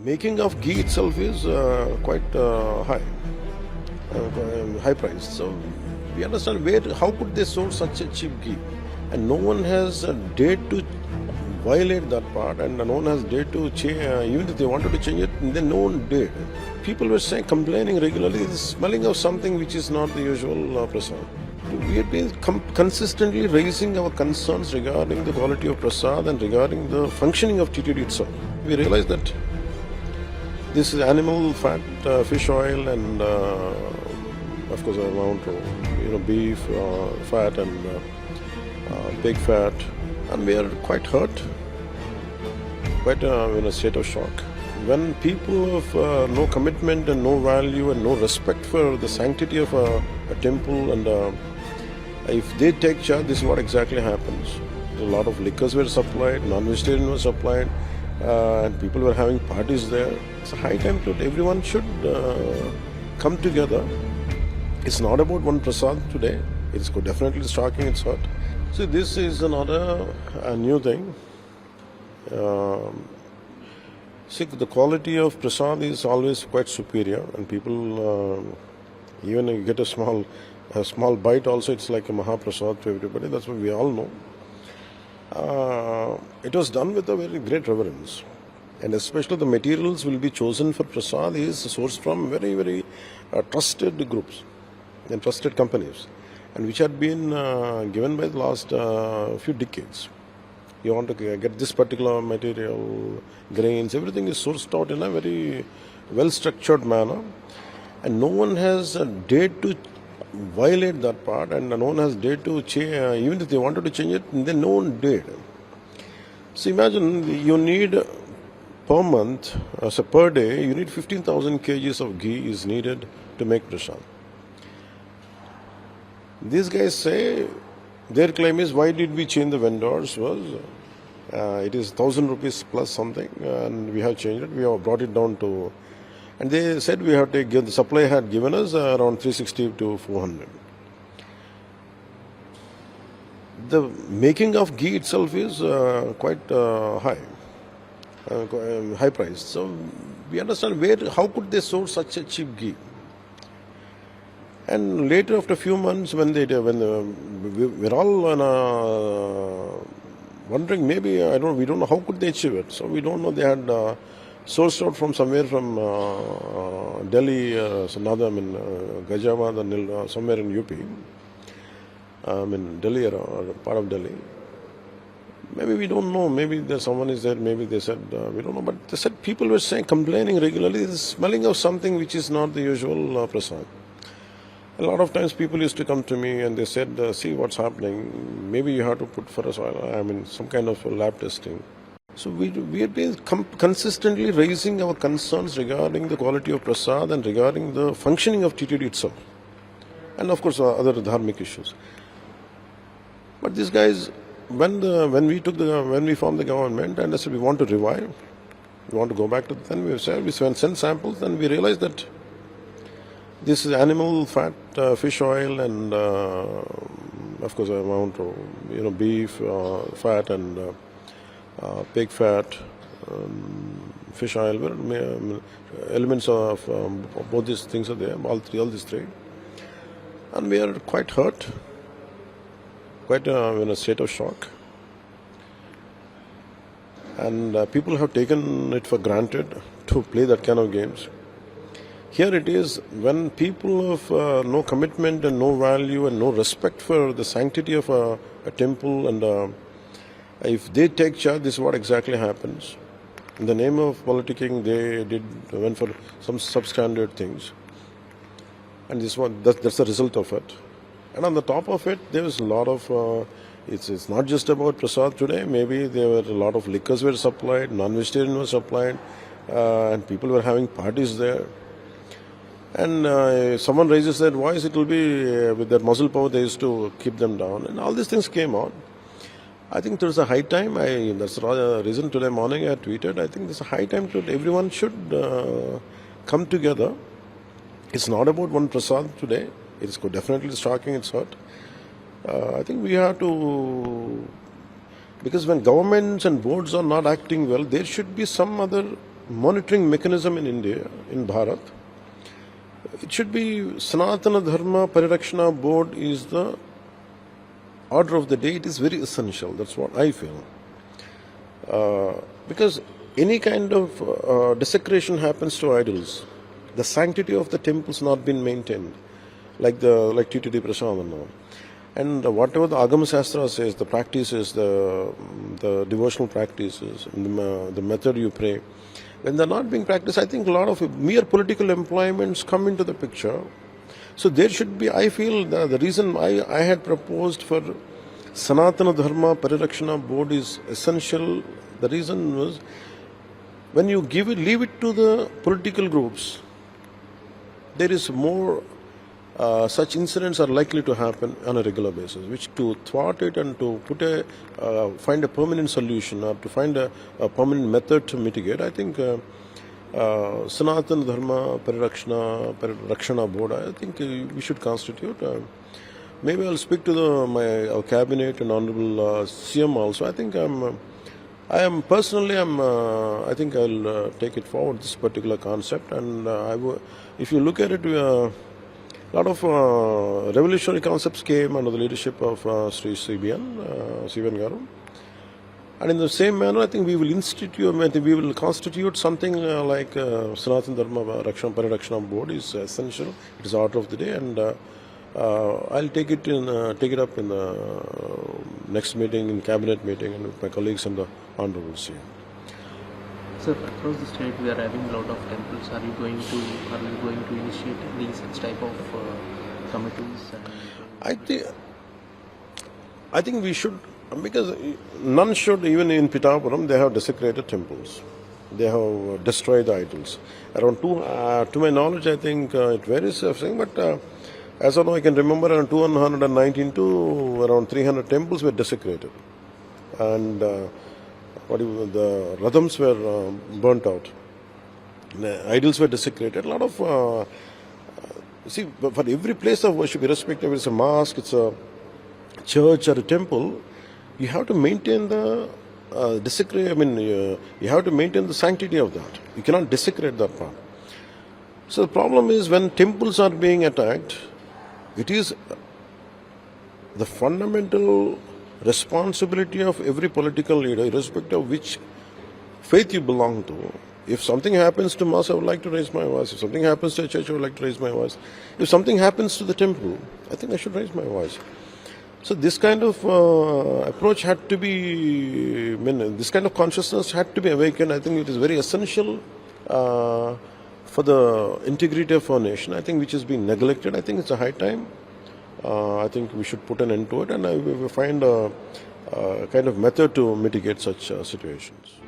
Making of ghee itself is quite high price. So we understand how could they source such a cheap ghee, and no one has dared to violate that part, and no one has dared to change. Even if they wanted to change it, then no one dared. People were saying, complaining regularly, the smelling of something which is not the usual prasad. We have been consistently raising our concerns regarding the quality of prasad and regarding the functioning of TTD itself. We realized that this is animal fat, fish oil, and of course amount of beef fat and pig fat, and we are quite hurt, quite in a state of shock. When people have no commitment and no value and no respect for the sanctity of a temple, and if they take charge, this is what exactly happens. A lot of liquors were supplied, non-vegetarian was supplied, and people were having parties there. It's a high time to everyone should come together. It's not about one prasad today. It's definitely striking its heart. See, this is not a new thing. See, the quality of prasad is always quite superior, and people even if you get a small bite also, it's like a mahaprasad to everybody. That's what we all know. It was done with a very great reverence, and especially the materials will be chosen for prasad is sourced from very, very trusted groups and trusted companies, and which had been given by the last few decades. You want to get this particular material, grains, everything is sourced out in a very well-structured manner, and no one has dared to violate that part, and no one has dared to change. Even if they wanted to change it, then no one dared. So imagine you need per month, so per day, you need 15,000 kgs of ghee is needed to make prasad. These guys say, their claim is, why did we change the vendors? Was it is 1,000 rupees plus something, and we have changed it. We have brought it down to, and they said we have to give, the supply had given us around 360 to 400. The making of ghee itself is quite high price. So we understand how could they source such a cheap ghee. And later, after a few months, when we're all wondering, maybe we don't know how could they achieve it. So we don't know. They had sourced out from somewhere from Delhi, Gajamad, somewhere in UP. Delhi or part of Delhi. Maybe we don't know. Maybe someone is there. Maybe they said we don't know. But they said people were saying, complaining regularly, the smelling of something which is not the usual prasad. A lot of times people used to come to me and they said, see what's happening, maybe you have to put for us oil, some kind of lab testing. So we have been consistently raising our concerns regarding the quality of prasad and regarding the functioning of TTD itself. And of course other dharmic issues. But these guys, when we formed the government and I said we want to revive, we want to go back to, then we sent samples, and we realized that this is animal fat, fish oil, and of course amount of beef fat and pig fat, fish oil. Elements of both these things are there. All these three, and we are quite hurt, quite in a state of shock. And people have taken it for granted to play that kind of games. Here it is, when people have no commitment and no value and no respect for the sanctity of a temple, and if they take charge, this is what exactly happens. In the name of politicking, they went for some substandard things, and that's the result of it. And on the top of it, there was a lot of. It's not just about prasad today. Maybe there were a lot of liquors were supplied, non-vegetarian was supplied, and people were having parties there. And someone raises their voice, it will be with their muscle power, they used to keep them down. And all these things came on. I think there's a high time. That's the reason today morning I tweeted. I think there's a high time to everyone should come together. It's not about one prasad today. It's definitely striking its heart. I think we have to, because when governments and boards are not acting well, there should be some other monitoring mechanism in India, in Bharat, it should be Sanatana Dharma Parirakshana Board is the order of the day. It is very essential. That's what I feel. Because any kind of desecration happens to idols. The sanctity of the temples not been maintained, like TTD Prasad and all. And whatever the Agama Shastra says, the practices, the devotional practices, the method you pray, when they're not being practiced, I think a lot of mere political employments come into the picture. So there should be, I feel, the reason I had proposed for Sanatana Dharma Parirakshana Board is essential. The reason was, when you leave it to the political groups, there is more such incidents are likely to happen on a regular basis, which to thwart it and to find a permanent solution or to find a permanent method to mitigate, I think Sanatana Dharma Parirakshana Board, I think we should constitute. Maybe I'll speak to our cabinet and honorable CM also. I think I think I'll take it forward, this particular concept, and if you look at it, a lot of revolutionary concepts came under the leadership of Sri CBN Garu. And in the same manner, I think we will constitute something like Sanatana Dharma Parirakshana Board is essential. It is order of the day, and I'll take it up in the next meeting, in cabinet meeting, and with my colleagues and the honorable CM. Sir, across the state we are having a lot of temples. Are you going to initiate these such type of committees? I think we should, because none should. Even in Pitapuram, they have desecrated temples. They have destroyed the idols. Around to my knowledge, I think it varies, but as of now, I can remember around 219 to around 300 temples were desecrated, and the radhams were burnt out. The idols were desecrated. A lot of for every place of worship, irrespective if it's a mosque, it's a church or a temple, you have to maintain the you have to maintain the sanctity of that. You cannot desecrate that part. So the problem is, when temples are being attacked, it is the fundamental responsibility of every political leader, irrespective of which faith you belong to. If something happens to mosque, I would like to raise my voice. If something happens to a church, I would like to raise my voice. If something happens to the temple, I think I should raise my voice. So this kind of approach had to be, this kind of consciousness had to be awakened. I think it is very essential for the integrity of our nation, I think, which is being neglected. I think it's a high time. I think we should put an end to it, and we will find a kind of method to mitigate such situations.